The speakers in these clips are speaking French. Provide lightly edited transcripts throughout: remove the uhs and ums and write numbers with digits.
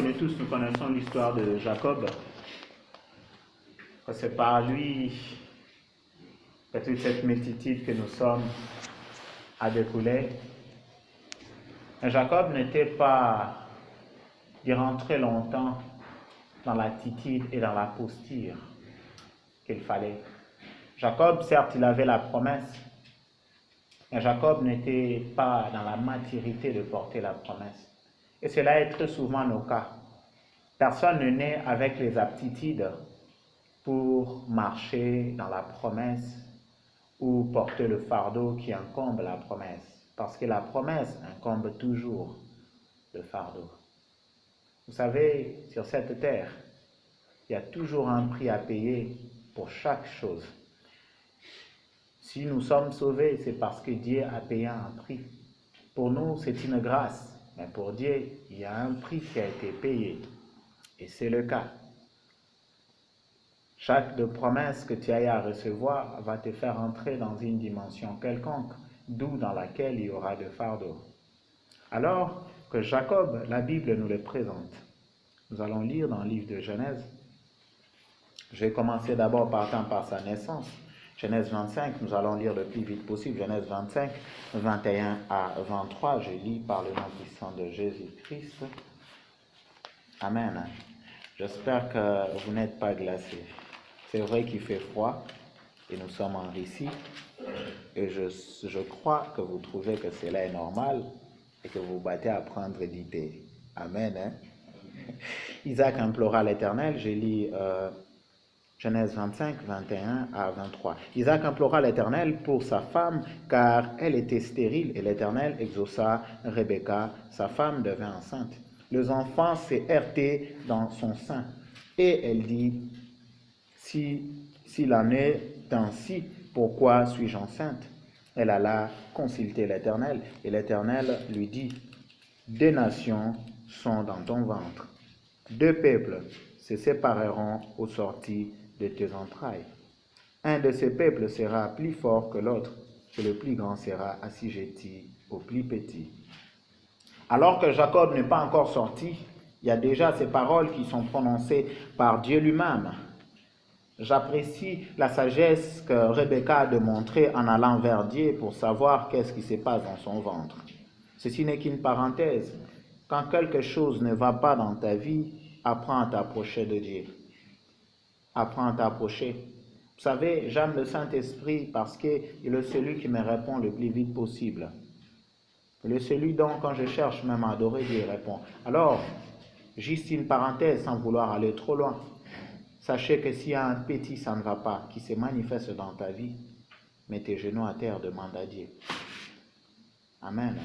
Nous tous, nous connaissons l'histoire de Jacob. C'est par lui que toute cette multitude que nous sommes a découlé. Mais Jacob n'était pas, durant très longtemps, dans l'attitude et dans la posture qu'il fallait. Jacob, certes, il avait la promesse, mais Jacob n'était pas dans la maturité de porter la promesse. Et cela est très souvent nos cas. Personne ne naît avec les aptitudes pour marcher dans la promesse ou porter le fardeau qui incombe la promesse. Parce que la promesse incombe toujours le fardeau. Vous savez, sur cette terre, il y a toujours un prix à payer pour chaque chose. Si nous sommes sauvés, c'est parce que Dieu a payé un prix. Pour nous, c'est une grâce, mais pour Dieu, il y a un prix qui a été payé. Et c'est le cas. Chaque promesse que tu as à recevoir va te faire entrer dans une dimension quelconque, d'où dans laquelle il y aura de fardeau. Alors que Jacob, la Bible nous le présente. Nous allons lire dans le livre de Genèse. Je vais commencer d'abord partant par sa naissance. Genèse 25, nous allons lire le plus vite possible. Genèse 25, 21 à 23. Je lis par le nom puissant de Jésus-Christ. Amen. J'espère que vous n'êtes pas glacés. C'est vrai qu'il fait froid et nous sommes en Russie. Et je crois que vous trouvez que cela est normal et que vous battez à prendre l'idée. Amen. Isaac implora l'Éternel. Je lis Genèse 25, 21 à 23. Isaac implora l'Éternel pour sa femme, car elle était stérile, et l'Éternel exauça Rebecca, sa femme devint enceinte. Les enfants s'est heurté dans son sein, et elle dit, s'il en est ainsi, pourquoi suis-je enceinte? Elle alla consulter l'Éternel, et l'Éternel lui dit, deux nations sont dans ton ventre, deux peuples se sépareront aux sorties de tes entrailles. Un de ces peuples sera plus fort que l'autre, et le plus grand sera assujetti au plus petit. Alors que Jacob n'est pas encore sorti, il y a déjà ces paroles qui sont prononcées par Dieu lui-même. J'apprécie la sagesse que Rebecca a démontrée en allant vers Dieu pour savoir qu'est-ce qui se passe dans son ventre. Ceci n'est qu'une parenthèse. Quand quelque chose ne va pas dans ta vie, apprends à t'approcher de Dieu. Apprends à t'approcher. Vous savez, j'aime le Saint-Esprit parce qu'il est celui qui me répond le plus vite possible. Il est celui dont, quand je cherche même à adorer, Dieu répond. Alors, juste une parenthèse sans vouloir aller trop loin. Sachez que s'il y a un petit, ça ne va pas, qui se manifeste dans ta vie, mets tes genoux à terre, demande à Dieu. Amen.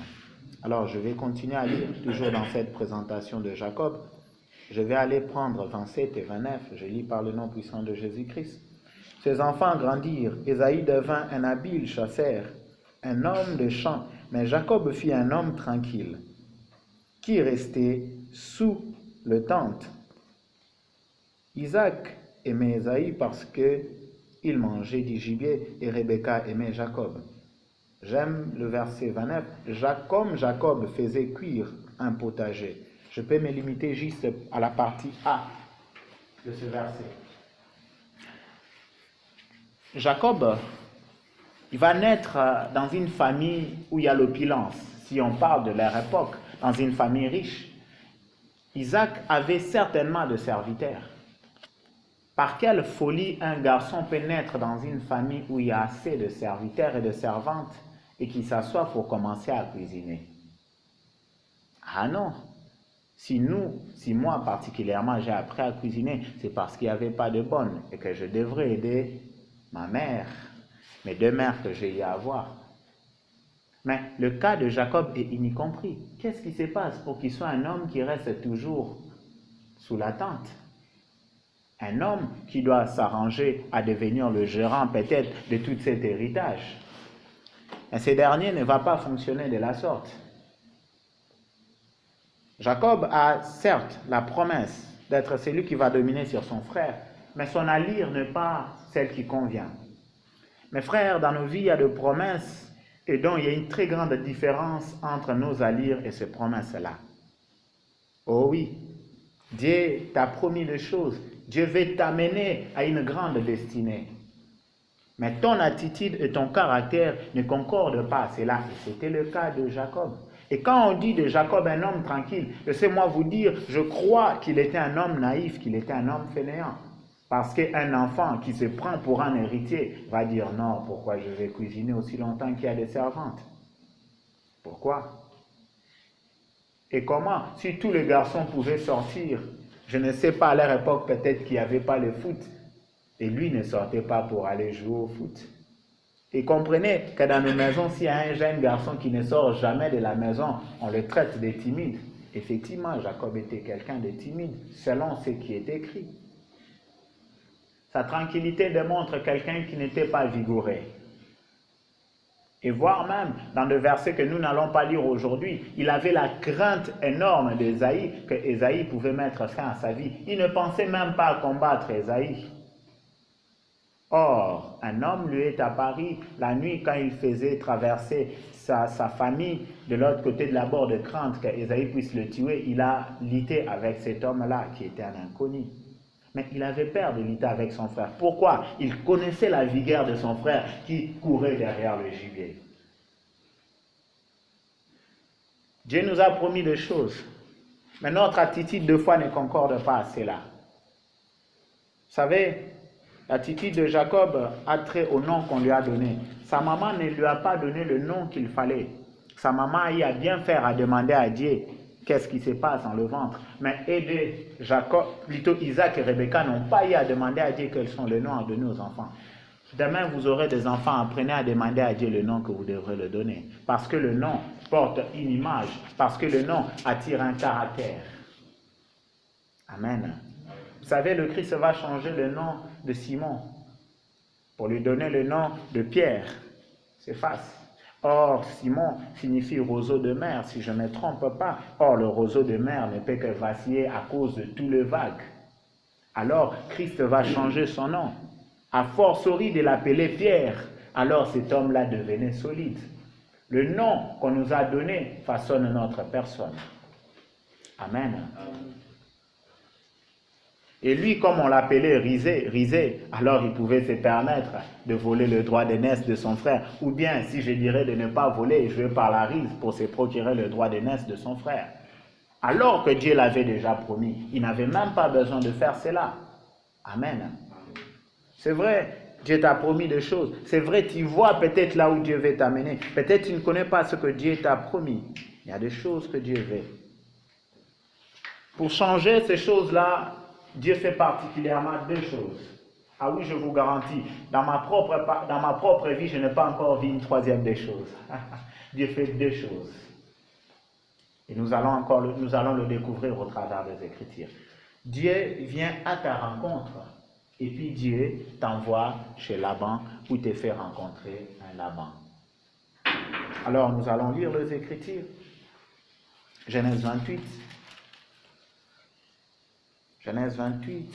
Alors, je vais continuer à lire, toujours dans cette présentation de Jacob. Je vais aller prendre 27 et 29, je lis par le nom puissant de Jésus-Christ. Ses enfants grandirent, Ésaü devint un habile chasseur, un homme de champ, mais Jacob fut un homme tranquille, qui restait sous le tente. Isaac aimait Ésaü parce qu'il mangeait du gibier et Rebecca aimait Jacob. J'aime le verset 29. Comme Jacob faisait cuire un potager. Je peux me limiter juste à la partie A de ce verset. Jacob, il va naître dans une famille où il y a l'opulence. Si on parle de leur époque, dans une famille riche. Isaac avait certainement de serviteurs. Par quelle folie un garçon peut naître dans une famille où il y a assez de serviteurs et de servantes et qui s'assoit pour commencer à cuisiner? Ah non! Si moi particulièrement j'ai appris à cuisiner, c'est parce qu'il n'y avait pas de bonne et que je devrais aider ma mère, mes deux mères que j'ai eu à avoir. Mais le cas de Jacob est incompris. Qu'est-ce qui se passe pour qu'il soit un homme qui reste toujours sous la tente? Un homme qui doit s'arranger à devenir le gérant peut-être de tout cet héritage. Et ce dernier ne va pas fonctionner de la sorte. Jacob a certes la promesse d'être celui qui va dominer sur son frère, mais son allure n'est pas celle qui convient. Mes frères, dans nos vies, il y a des promesses et donc il y a une très grande différence entre nos allures et ces promesses-là. Oh oui, Dieu t'a promis des choses. Dieu veut t'amener à une grande destinée. Mais ton attitude et ton caractère ne concordent pas à cela. Et c'était le cas de Jacob. Et quand on dit de Jacob un homme tranquille, laissez-moi vous dire, je crois qu'il était un homme naïf, qu'il était un homme fainéant. Parce qu'un enfant qui se prend pour un héritier va dire non, pourquoi je vais cuisiner aussi longtemps qu'il y a des servantes? Pourquoi? Et comment? Si tous les garçons pouvaient sortir, je ne sais pas, à leur époque, peut-être qu'il n'y avait pas le foot. Et lui ne sortait pas pour aller jouer au foot. Et comprenez que dans nos maisons, s'il y a un jeune garçon qui ne sort jamais de la maison, on le traite de timide. Effectivement, Jacob était quelqu'un de timide, selon ce qui est écrit. Sa tranquillité démontre quelqu'un qui n'était pas vigoureux. Et voire même, dans le verset que nous n'allons pas lire aujourd'hui, il avait la crainte énorme d'Ésaïe, que Ésaïe pouvait mettre fin à sa vie. Il ne pensait même pas à combattre Ésaïe. Or, un homme lui est apparu la nuit quand il faisait traverser sa famille de l'autre côté de la bord de crainte qu'Ésaïe puisse le tuer. Il a lutté avec cet homme-là qui était un inconnu. Mais il avait peur de lutter avec son frère. Pourquoi? Il connaissait la vigueur de son frère qui courait derrière le gibier. Dieu nous a promis des choses, mais notre attitude de foi ne concorde pas à cela. Vous savez, l'attitude de Jacob a trait au nom qu'on lui a donné. Sa maman ne lui a pas donné le nom qu'il fallait. Sa maman y a bien fait à demander à Dieu qu'est-ce qui se passe dans le ventre. Mais Jacob, plutôt Isaac et Rebecca n'ont pas eu à demander à Dieu quels sont les noms à donner aux enfants. Demain, vous aurez des enfants, apprenez à demander à Dieu le nom que vous devrez le donner. Parce que le nom porte une image, parce que le nom attire un caractère. Amen. Vous savez, le Christ va changer le nom de Simon pour lui donner le nom de Pierre. C'est facile. Or, Simon signifie roseau de mer, si je ne me trompe pas. Or, le roseau de mer ne peut que vaciller à cause de tous les vagues. Alors, Christ va changer son nom. À fortiori de l'appeler Pierre, alors cet homme-là devenait solide. Le nom qu'on nous a donné façonne notre personne. Amen. Et lui, comme on l'appelait Risé, alors il pouvait se permettre de voler le droit d'aînesse de son frère. Ou bien, si je dirais de ne pas voler, jouer par la rise pour se procurer le droit d'aînesse de son frère. Alors que Dieu l'avait déjà promis. Il n'avait même pas besoin de faire cela. Amen. C'est vrai, Dieu t'a promis des choses. C'est vrai, tu vois peut-être là où Dieu veut t'amener. Peut-être tu ne connais pas ce que Dieu t'a promis. Il y a des choses que Dieu veut. Pour changer ces choses-là, Dieu fait particulièrement deux choses. Ah oui, je vous garantis, dans ma propre vie, je n'ai pas encore vu une troisième des choses. Dieu fait deux choses. Et nous allons le découvrir au travers des Écritures. Dieu vient à ta rencontre. Et puis Dieu t'envoie chez Laban ou te fait rencontrer un Laban. Alors nous allons lire les Écritures. Genèse 28. Genèse 28.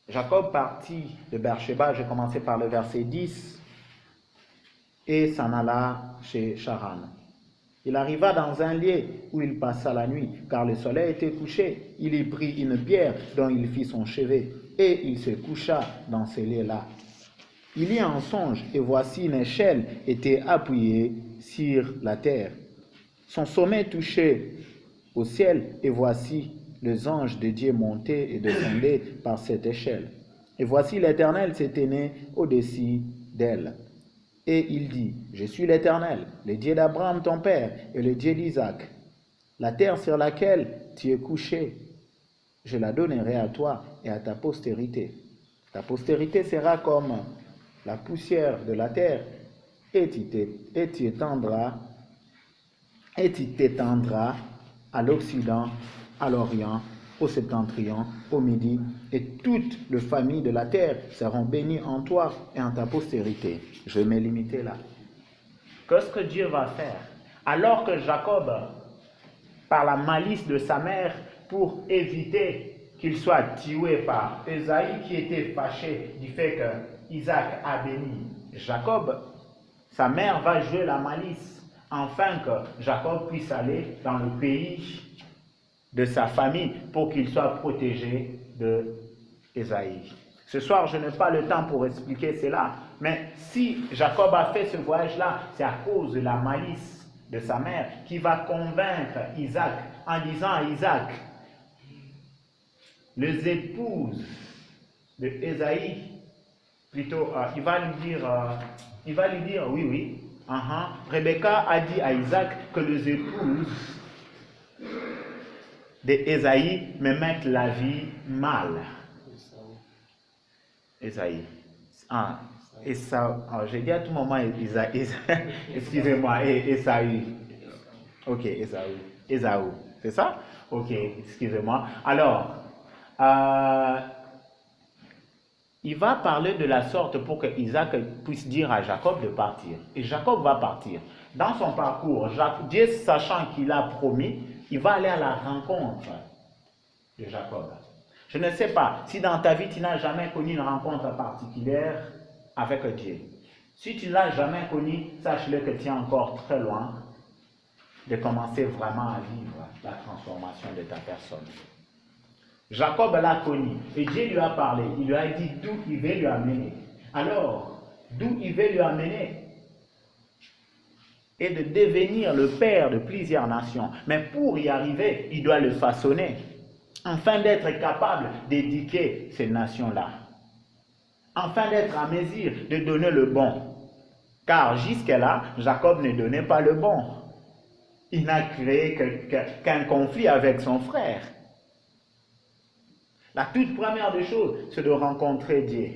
Jacob partit de Beersheba, j'ai commencé par le verset 10, et s'en alla chez Charan. Il arriva dans un lieu où il passa la nuit, car le soleil était couché. Il y prit une pierre dont il fit son chevet, et il se coucha dans ce lieu-là. Il y a un songe, et voici une échelle était appuyée sur la terre. Son sommet touchait au ciel, et voici les anges de Dieu montaient et descendaient par cette échelle. Et voici l'Éternel se tenait au-dessus d'elle. Et il dit, je suis l'Éternel, le Dieu d'Abraham ton père et le Dieu d'Isaac. La terre sur laquelle tu es couché, je la donnerai à toi et à ta postérité. Ta postérité sera comme la poussière de la terre, et tu t'étendras à l'Occident, à l'Orient, au Septentrion, au Midi, et toutes les familles de la terre seront bénies en toi et en ta postérité. Je vais me limiter là. Qu'est-ce que Dieu va faire? Alors que Jacob, par la malice de sa mère, pour éviter qu'il soit tué par Ésaïe qui était fâché du fait que Isaac a béni Jacob, sa mère va jouer la malice afin que Jacob puisse aller dans le pays de sa famille pour qu'il soit protégé de Ésaïe. Ce soir, je n'ai pas le temps pour expliquer cela, mais si Jacob a fait ce voyage-là, c'est à cause de la malice de sa mère qui va convaincre Isaac en disant à Isaac, les épouses de Ésaïe, plutôt, il va lui dire, oui, Rebecca a dit à Isaac que les épouses d'Ésaïe me mettent la vie mal. Ésaïe. J'ai dit à tout moment excusez-moi, Ésaü. Ok, Ésaü. C'est ça? Ok, excusez-moi. Alors, il va parler de la sorte pour que Isaac puisse dire à Jacob de partir. Et Jacob va partir. Dans son parcours, Dieu, sachant qu'il a promis, il va aller à la rencontre de Jacob. Je ne sais pas si dans ta vie, tu n'as jamais connu une rencontre particulière avec Dieu. Si tu ne l'as jamais connu, sache-le que tu es encore très loin de commencer vraiment à vivre la transformation de ta personne. Jacob l'a connu et Dieu lui a parlé. Il lui a dit d'où il veut lui amener. Alors, d'où il veut lui amener et de devenir le père de plusieurs nations. Mais pour y arriver, il doit le façonner, afin d'être capable d'éduquer ces nations-là, afin d'être à mesure de donner le bon. Car jusque-là, Jacob ne donnait pas le bon. Il n'a créé qu'un conflit avec son frère. La toute première des choses, c'est de rencontrer Dieu.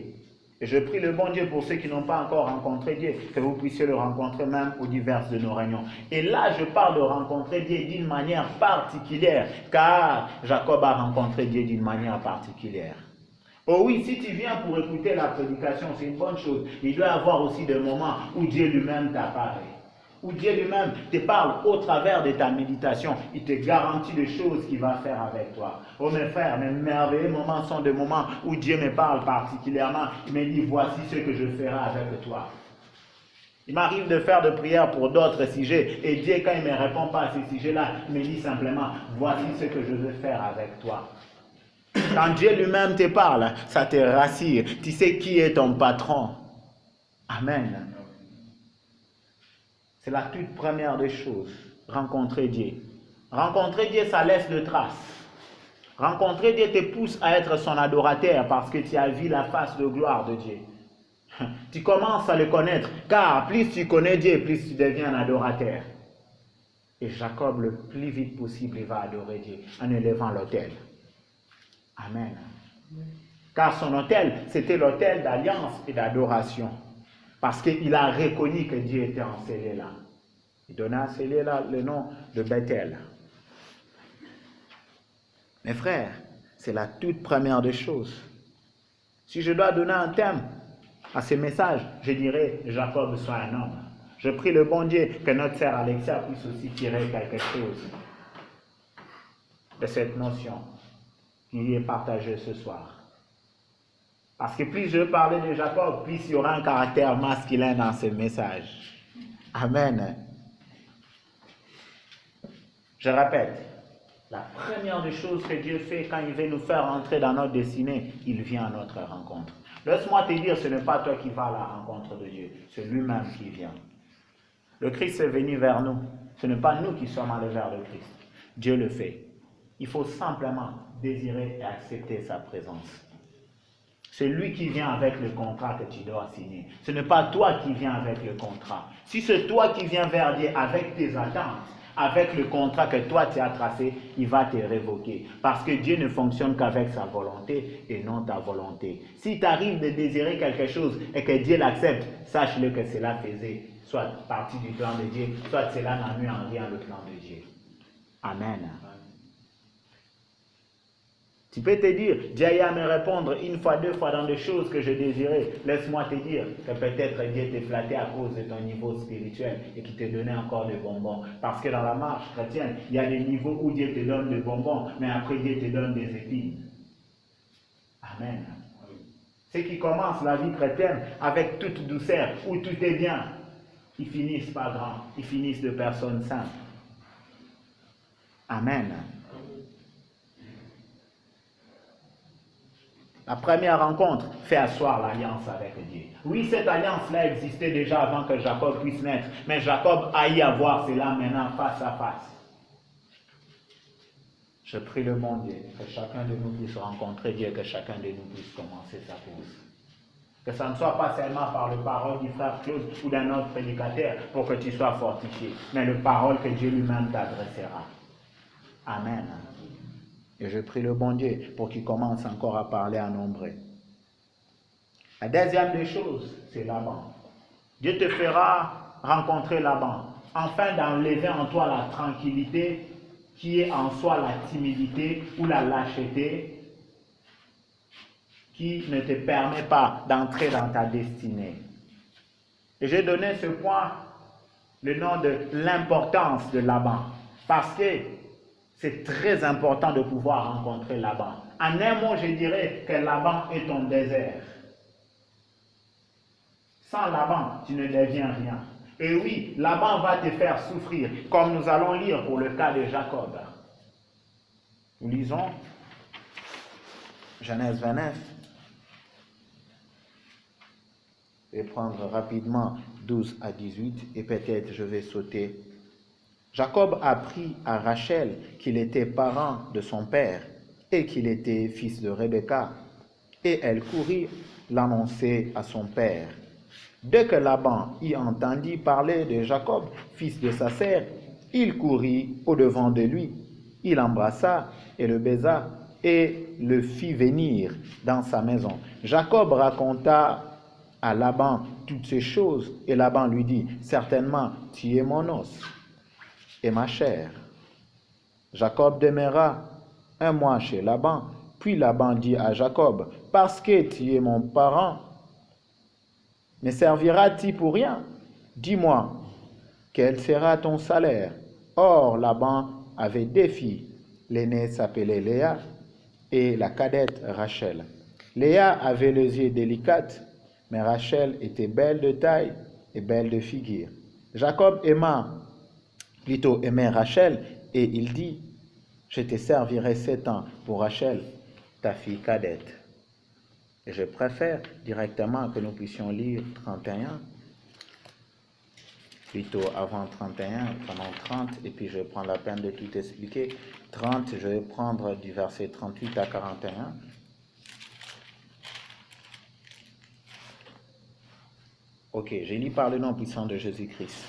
Et je prie le bon Dieu pour ceux qui n'ont pas encore rencontré Dieu, que vous puissiez le rencontrer même aux divers de nos réunions. Et là, je parle de rencontrer Dieu d'une manière particulière, car Jacob a rencontré Dieu d'une manière particulière. Oh oui, si tu viens pour écouter la prédication, c'est une bonne chose. Il doit y avoir aussi des moments où Dieu lui-même t'apparaît, où Dieu lui-même te parle au travers de ta méditation. Il te garantit des choses qu'il va faire avec toi. Oh mes frères, mes merveilleux moments sont des moments où Dieu me parle particulièrement. Il me dit, voici ce que je ferai avec toi. Il m'arrive de faire des prières pour d'autres sujets. Et Dieu, quand il ne me répond pas à ces sujets-là, il me dit simplement, voici ce que je veux faire avec toi. Quand Dieu lui-même te parle, ça te rassure. Tu sais qui est ton patron. Amen. C'est la toute première des choses, rencontrer Dieu. Rencontrer Dieu, ça laisse de traces. Rencontrer Dieu te pousse à être son adorateur parce que tu as vu la face de gloire de Dieu. Tu commences à le connaître, car plus tu connais Dieu, plus tu deviens un adorateur. Et Jacob, le plus vite possible, il va adorer Dieu en élevant l'autel. Amen. Car son autel, c'était l'autel d'alliance et d'adoration. Parce qu'il a reconnu que Dieu était enseigné là. Il donna à ce lieu-là le nom de Bethel. Mes frères, c'est la toute première des choses. Si je dois donner un thème à ce message, je dirais Jacob soit un homme. Je prie le bon Dieu que notre sœur Alexia puisse aussi tirer quelque chose de cette notion qui est partagée ce soir. Parce que plus je parlais de Jacob, plus il y aura un caractère masculin dans ce message. Amen. Je répète, la première des choses que Dieu fait quand il veut nous faire entrer dans notre destinée, il vient à notre rencontre. Laisse-moi te dire, ce n'est pas toi qui vas à la rencontre de Dieu, c'est lui-même qui vient. Le Christ est venu vers nous. Ce n'est pas nous qui sommes allés vers le Christ. Dieu le fait. Il faut simplement désirer et accepter sa présence. C'est lui qui vient avec le contrat que tu dois signer. Ce n'est pas toi qui viens avec le contrat. Si c'est toi qui viens vers Dieu avec tes attentes, avec le contrat que toi tu as tracé, il va te révoquer. Parce que Dieu ne fonctionne qu'avec sa volonté et non ta volonté. Si tu arrives de désirer quelque chose et que Dieu l'accepte, sache-le que cela faisait soit partie du plan de Dieu, soit cela n'a mis en rien le plan de Dieu. Amen. Tu peux te dire, Dieu a me répondre une fois, deux fois dans des choses que je désirais. Laisse-moi te dire que peut-être Dieu t'est flatté à cause de ton niveau spirituel et qu'il te donnait encore des bonbons. Parce que dans la marche chrétienne, il y a des niveaux où Dieu te donne des bonbons, mais après Dieu te donne des épines. Amen. Ceux qui commencent la vie chrétienne avec toute douceur, où tout est bien, ils finissent pas grands, ils finissent de personnes simples. Amen. La première rencontre fait asseoir l'alliance avec Dieu. Oui, cette alliance-là existait déjà avant que Jacob puisse naître, mais Jacob a y avoir cela maintenant face à face. Je prie le bon Dieu que chacun de nous puisse rencontrer Dieu, que chacun de nous puisse commencer sa course. Que ça ne soit pas seulement par le parole du frère Claude ou d'un autre prédicateur pour que tu sois fortifié, mais le parole que Dieu lui-même t'adressera. Amen. Et je prie le bon Dieu pour qu'il commence encore à parler à nombreux. La deuxième des choses, c'est Laban. Dieu te fera rencontrer Laban, afin d'enlever en toi la tranquillité qui est en soi la timidité ou la lâcheté qui ne te permet pas d'entrer dans ta destinée. Et j'ai donné ce point le nom de l'importance de Laban, parce que c'est très important de pouvoir rencontrer Laban. En un mot, je dirais que Laban est ton désert. Sans Laban, tu ne deviens rien. Et oui, Laban va te faire souffrir, comme nous allons lire pour le cas de Jacob. Nous lisons Genèse 29. Je vais prendre rapidement 12 à 18 et peut-être je vais sauter. Jacob apprit à Rachel qu'il était parent de son père et qu'il était fils de Rebecca. Et elle courut l'annoncer à son père. Dès que Laban y entendit parler de Jacob, fils de sa sœur, il courut au-devant de lui. Il l'embrassa et le baisa et le fit venir dans sa maison. Jacob raconta à Laban toutes ces choses et Laban lui dit, « Certainement, tu es mon os et ma chair. » Jacob demeura un mois chez Laban, puis Laban dit à Jacob, « Parce que tu es mon parent, me serviras-tu pour rien? Dis-moi, quel sera ton salaire? » Or, Laban avait deux filles. L'aînée s'appelait Léa et la cadette Rachel. Léa avait les yeux délicats, mais Rachel était belle de taille et belle de figure. Jacob aimait Rachel et il dit, « Je te servirai 7 ans pour Rachel, ta fille cadette. » Et je préfère directement que nous puissions lire 31, plutôt avant 31, prenons 30, et puis je vais prendre la peine de tout expliquer. 30, je vais prendre du verset 38 à 41. Ok, je lis par le nom puissant de Jésus-Christ.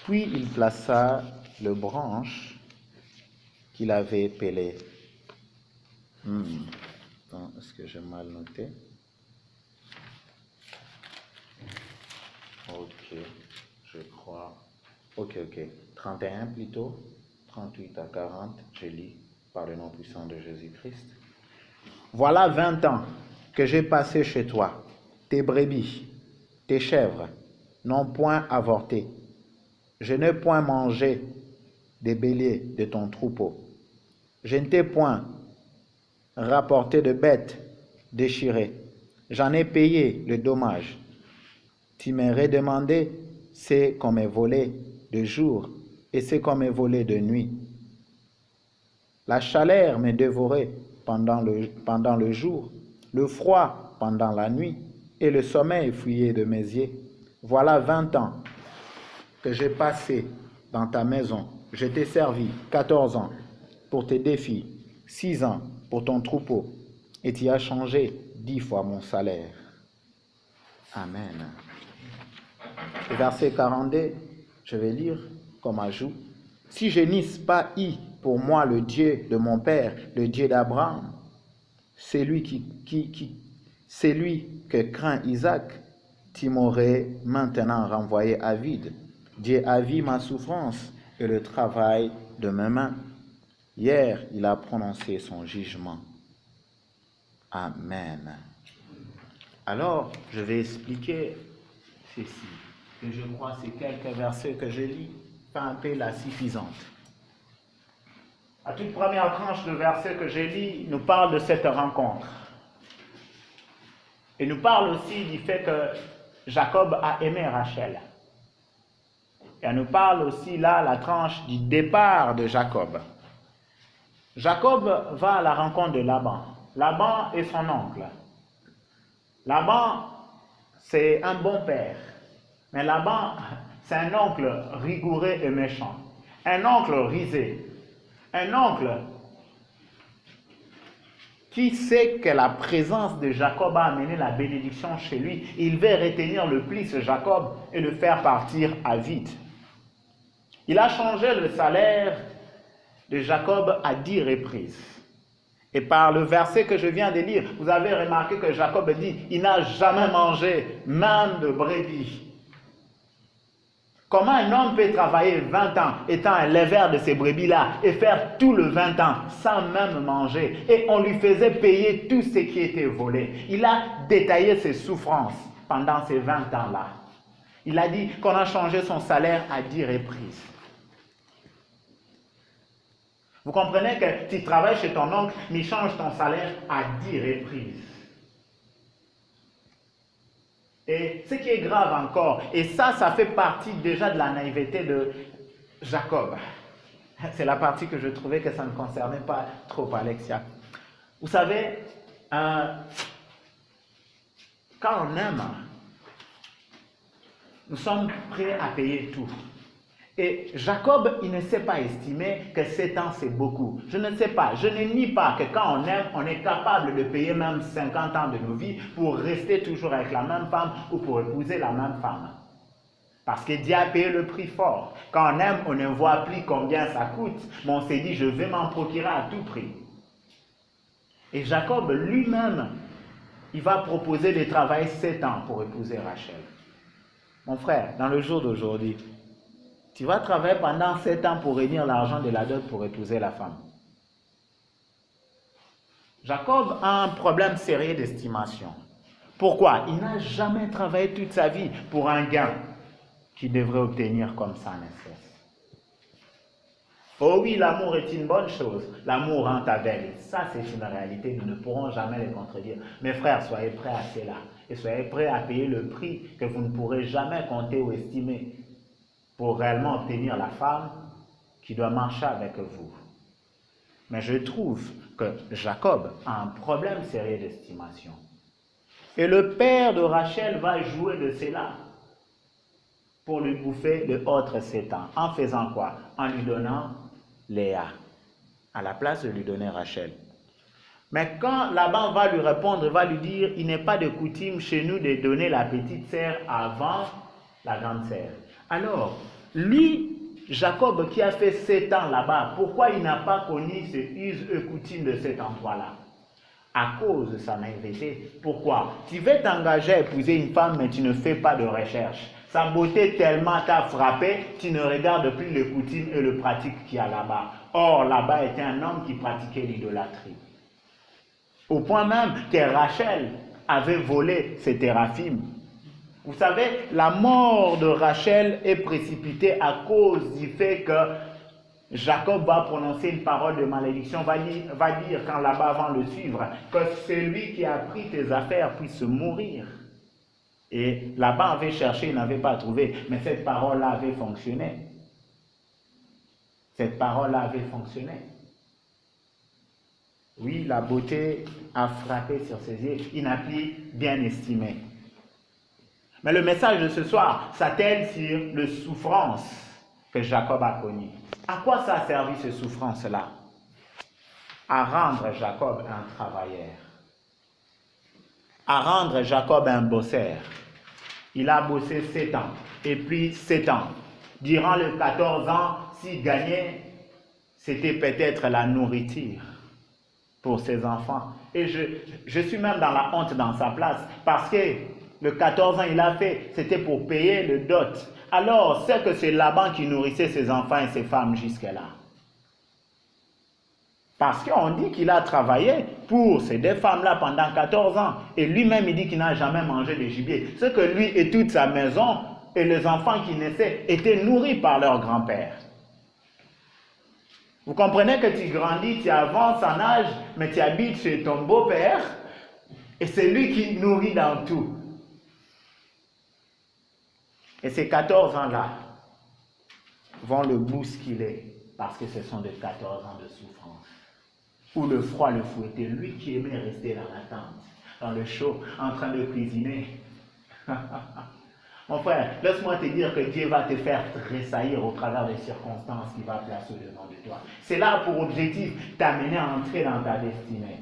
Puis il plaça le branche qu'il avait pelé. Est-ce que j'ai mal noté? Ok, je crois. Ok. 31 plutôt. 38 à 40, je lis par le nom puissant de Jésus-Christ. Voilà 20 ans que j'ai passé chez toi. Tes brebis, tes chèvres n'ont point avorté. Je n'ai point mangé des béliers de ton troupeau. Je ne t'ai point rapporté de bêtes déchirées. J'en ai payé le dommage. Tu m'aurais demandé ce qu'on m'est volé de jour et ce qu'on m'est volé de nuit. La chaleur m'est dévorée pendant le jour, le froid pendant la nuit et le sommeil fuyait de mes yeux. Voilà 20 ans que j'ai passé dans ta maison. Je t'ai servi 14 ans pour tes défis, 6 ans pour ton troupeau, et tu as changé 10 fois mon salaire. Amen. Le verset 42, je vais lire comme ajout. Si je n'eusse pas eu pour moi le Dieu de mon père, le Dieu d'Abraham, c'est lui que craint Isaac, tu m'aurais maintenant renvoyé à vide. Dieu a vu ma souffrance et le travail de mes mains. Hier, il a prononcé son jugement. Amen. Alors, je vais expliquer ceci. Et je crois que ces quelques versets que je lis font un peu la suffisante. La toute première tranche de versets que je lis nous parle de cette rencontre. Et nous parle aussi du fait que Jacob a aimé Rachel. Et elle nous parle aussi là, la tranche du départ de Jacob. Jacob va à la rencontre de Laban. Laban est son oncle. Laban, c'est un bon père. Mais Laban, c'est un oncle rigoureux et méchant. Un oncle risé. Un oncle qui sait que la présence de Jacob a amené la bénédiction chez lui. Il veut retenir le plus Jacob et le faire partir à vide. Il a changé le salaire de Jacob à 10 reprises. Et par le verset que je viens de lire, vous avez remarqué que Jacob dit, il n'a jamais mangé, même de brebis. Comment un homme peut travailler 20 ans étant un éleveur de ces brebis-là et faire tout le 20 ans sans même manger? Et on lui faisait payer tout ce qui était volé. Il a détaillé ses souffrances pendant ces 20 ans-là. Il a dit qu'on a changé son salaire à 10 reprises. Vous comprenez que tu travailles chez ton oncle, mais il change ton salaire à 10 reprises. Et ce qui est grave encore, et ça fait partie déjà de la naïveté de Jacob. C'est la partie que je trouvais que ça ne concernait pas trop Alexia. Vous savez, quand on aime, nous sommes prêts à payer tout. Et Jacob, il ne sait pas estimer que 7 ans, c'est beaucoup. Je ne sais pas, je ne nie pas que quand on aime, on est capable de payer même 50 ans de nos vies pour rester toujours avec la même femme ou pour épouser la même femme. Parce que Dieu a payé le prix fort. Quand on aime, on ne voit plus combien ça coûte, mais on s'est dit, je vais m'en procurer à tout prix. Et Jacob lui-même, il va proposer de travailler 7 ans pour épouser Rachel. Mon frère, dans le jour d'aujourd'hui, tu vas travailler pendant 7 ans pour réunir l'argent de la dot pour épouser la femme. Jacob a un problème sérieux d'estimation. Pourquoi? Il n'a jamais travaillé toute sa vie pour un gain qu'il devrait obtenir comme ça en espèces. Oh oui, l'amour est une bonne chose. L'amour rend aveugle. Ça, c'est une réalité. Nous ne pourrons jamais le contredire. Mes frères, soyez prêts à cela. Et soyez prêts à payer le prix que vous ne pourrez jamais compter ou estimer pour réellement obtenir la femme qui doit marcher avec vous. Mais je trouve que Jacob a un problème sérieux d'estimation. Et le père de Rachel va jouer de cela pour lui bouffer de autres 7 ans. En faisant quoi? En lui donnant Léa, à la place de lui donner Rachel. Mais quand Laban va lui répondre, il va lui dire, il n'est pas de coutume chez nous de donner la petite sœur avant la grande sœur. Alors, lui, Jacob qui a fait 7 ans là-bas, pourquoi il n'a pas connu ce us et coutume de cet endroit-là? À cause de sa naïveté. Pourquoi? Tu veux t'engager à épouser une femme, mais tu ne fais pas de recherche. Sa beauté tellement t'a frappé, tu ne regardes plus les coutumes et le pratique qu'il y a là-bas. Or, là-bas était un homme qui pratiquait l'idolâtrie. Au point même que Rachel avait volé ses téraphim. Vous savez, la mort de Rachel est précipitée à cause du fait que Jacob va prononcer une parole de malédiction, va dire quand Laban va le suivre, que celui qui a pris tes affaires puisse mourir. Et Laban avait cherché, il n'avait pas trouvé, mais cette parole-là avait fonctionné. Cette parole-là avait fonctionné. Oui, la beauté a frappé sur ses yeux, il n'a plus bien estimé. Mais le message de ce soir s'attelle sur les souffrances que Jacob a connues. À quoi ça a servi ces souffrances-là? À rendre Jacob un travailleur. À rendre Jacob un bosseur. Il a bossé 7 ans. Et puis 7 ans. Durant les 14 ans, s'il gagnait, c'était peut-être la nourriture pour ses enfants. Et je suis même dans la honte dans sa place. Parce que le 14 ans, il a fait, c'était pour payer le dot. Alors, c'est que c'est Laban qui nourrissait ses enfants et ses femmes jusque-là. Parce qu'on dit qu'il a travaillé pour ces 2 femmes-là pendant 14 ans. Et lui-même, il dit qu'il n'a jamais mangé de gibier. C'est que lui et toute sa maison et les enfants qui naissaient étaient nourris par leur grand-père. Vous comprenez que tu grandis, tu avances en âge, mais tu habites chez ton beau-père et c'est lui qui nourrit dans tout. Et ces 14 ans-là vont le bousculer parce que ce sont des 14 ans de souffrance. ou le froid le fouettait. Lui qui aimait rester dans la tente, dans le chaud, en train de cuisiner. Mon frère, laisse-moi te dire que Dieu va te faire tressaillir au travers des circonstances qu'il va placer devant de toi. C'est là pour objectif t'amener à entrer dans ta destinée.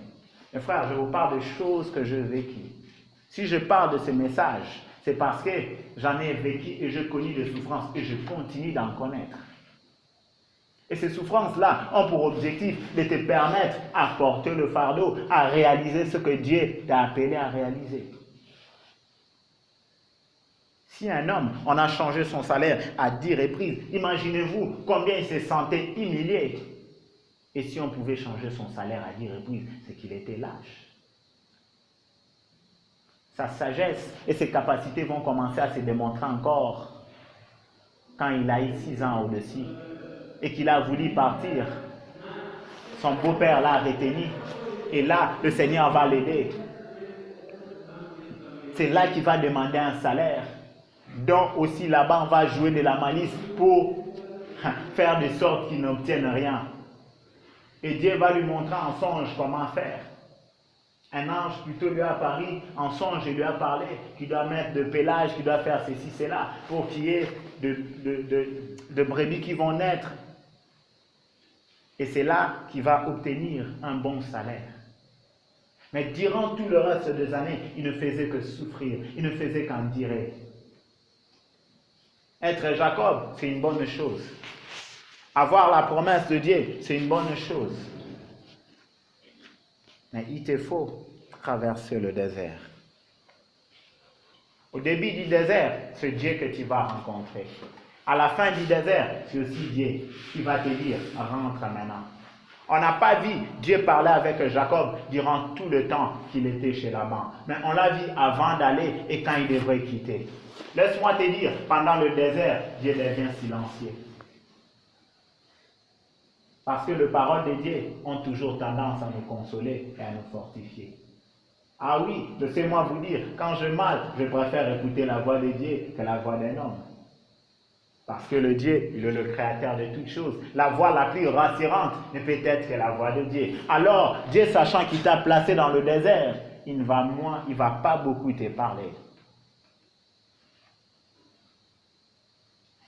Mes frères, je vous parle de choses que je vécu. Si je parle de ce message, c'est parce que j'en ai vécu et je connais des souffrances et je continue d'en connaître. Et ces souffrances-là ont pour objectif de te permettre à porter le fardeau, à réaliser ce que Dieu t'a appelé à réaliser. Si un homme, on a changé son salaire à 10 reprises, imaginez-vous combien il se sentait humilié. Et si on pouvait changer son salaire à 10 reprises, c'est qu'il était lâche. Sa sagesse et ses capacités vont commencer à se démontrer encore quand il a eu 6 ans au-dessus et qu'il a voulu partir. Son beau-père l'a retenu et là, le Seigneur va l'aider. C'est là qu'il va demander un salaire. Donc aussi là-bas, on va jouer de la malice pour faire de sorte qu'il n'obtienne rien. Et Dieu va lui montrer en songe comment faire. Un ange plutôt lui a apparu en songe et lui a parlé qu'il doit mettre de pélage, qu'il doit faire ceci, cela, pour qu'il y ait de brebis qui vont naître. Et c'est là qu'il va obtenir un bon salaire. Mais durant tout le reste des années, il ne faisait que souffrir, il ne faisait qu'en dire. Être Jacob, c'est une bonne chose. Avoir la promesse de Dieu, c'est une bonne chose. Mais il te faut traverser le désert. Au début du désert, c'est Dieu que tu vas rencontrer. À la fin du désert, c'est aussi Dieu qui va te dire, rentre maintenant. On n'a pas vu Dieu parler avec Jacob durant tout le temps qu'il était chez Laban. Mais on l'a vu avant d'aller et quand il devrait quitter. Laisse-moi te dire, pendant le désert, Dieu devient silencieux. Parce que les paroles de Dieu ont toujours tendance à nous consoler et à nous fortifier. Ah oui, laissez-moi vous dire, quand je mal, je préfère écouter la voix de Dieu que la voix d'un homme. Parce que le Dieu, il est le créateur de toutes choses. La voix la plus rassurante ne peut être que la voix de Dieu. Alors, Dieu, sachant qu'il t'a placé dans le désert, il ne va pas beaucoup te parler.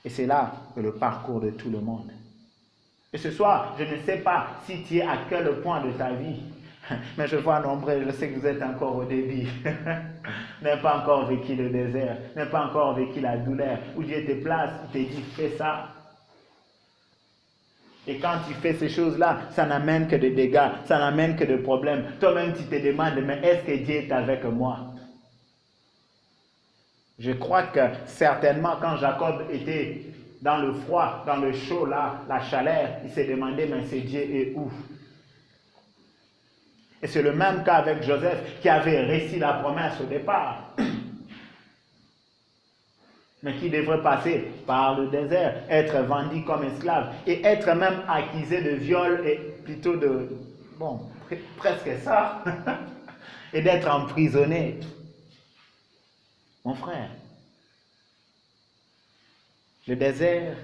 Et c'est là que le parcours de tout le monde. Et ce soir, je ne sais pas si tu es à quel point de ta vie, mais je vois nombreux, je sais que vous êtes encore au début, n'avez pas encore vécu le désert, n'avez pas encore vécu la douleur, où Dieu te place, il te dit fais ça. Et quand tu fais ces choses-là, ça n'amène que des dégâts, ça n'amène que des problèmes. Toi-même, tu te demandes, mais est-ce que Dieu est avec moi? Je crois que certainement, quand Jacob était dans le froid, dans le chaud, là, la chaleur, il s'est demandé, mais ce Dieu est où? Et c'est le même cas avec Joseph, qui avait réussi la promesse au départ, mais qui devrait passer par le désert, être vendu comme esclave, et être même accusé de viol, et plutôt de, presque ça, et d'être emprisonné. Mon frère, le désert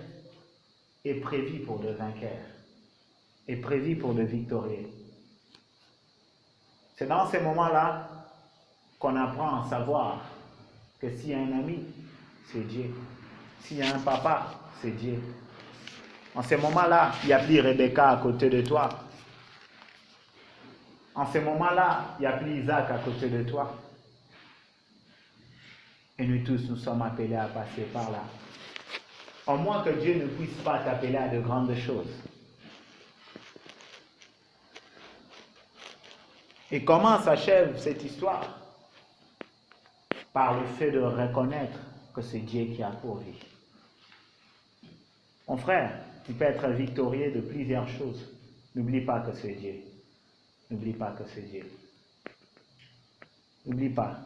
est prévu pour le vainqueur, est prévu pour le victorieux. C'est dans ces moments-là qu'on apprend à savoir que s'il y a un ami, c'est Dieu. S'il y a un papa, c'est Dieu. En ces moments-là, il n'y a plus Rebecca à côté de toi. En ces moments-là, il n'y a plus Isaac à côté de toi. Et nous tous, nous sommes appelés à passer par là. Au moins que Dieu ne puisse pas t'appeler à de grandes choses. Et comment s'achève cette histoire? Par le fait de reconnaître que c'est Dieu qui a pourvu. Mon frère, tu peux être victorieux de plusieurs choses. N'oublie pas que c'est Dieu. N'oublie pas que c'est Dieu. N'oublie pas.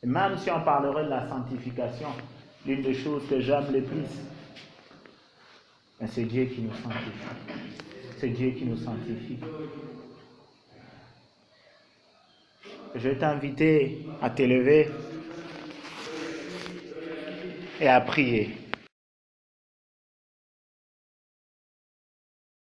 Et même si on parlerait de la sanctification, l'une des choses que j'aime le plus, c'est Dieu qui nous sanctifie. C'est Dieu qui nous sanctifie. Je vais t'inviter à t'élever et à prier.